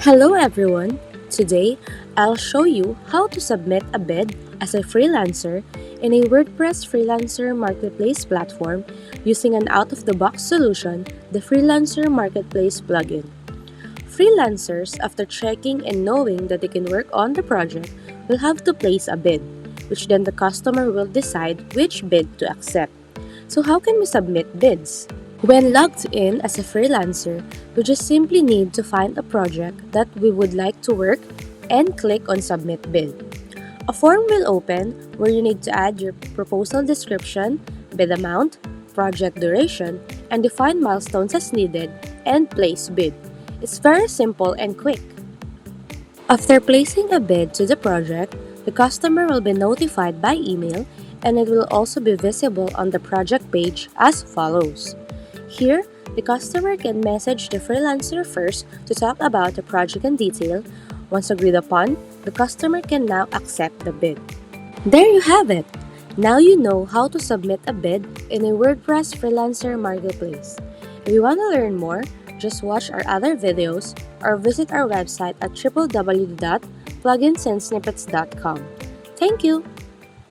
Hello everyone! Today, I'll show you how to submit a bid as a freelancer in a WordPress Freelancer marketplace platform using an out-of-the-box solution, the Freelancer Marketplace plugin. Freelancers, after checking and knowing that they can work on the project, will have to place a bid, which then the customer will decide which bid to accept. So how can we submit bids? When logged in as a freelancer, we just simply need to find a project that we would like to work and click on Submit Bid. A form will open where you need to add your proposal description, bid amount, project duration, and define milestones as needed and place bid. It's very simple and quick. After placing a bid to the project, the customer will be notified by email and it will also be visible on the project page as follows. Here, the customer can message the freelancer first to talk about the project in detail. Once agreed upon, the customer can now accept the bid. There you have it! Now you know how to submit a bid in a WordPress Freelancer marketplace. If you want to learn more, just watch our other videos or visit our website at www.pluginsandsnippets.com. Thank you!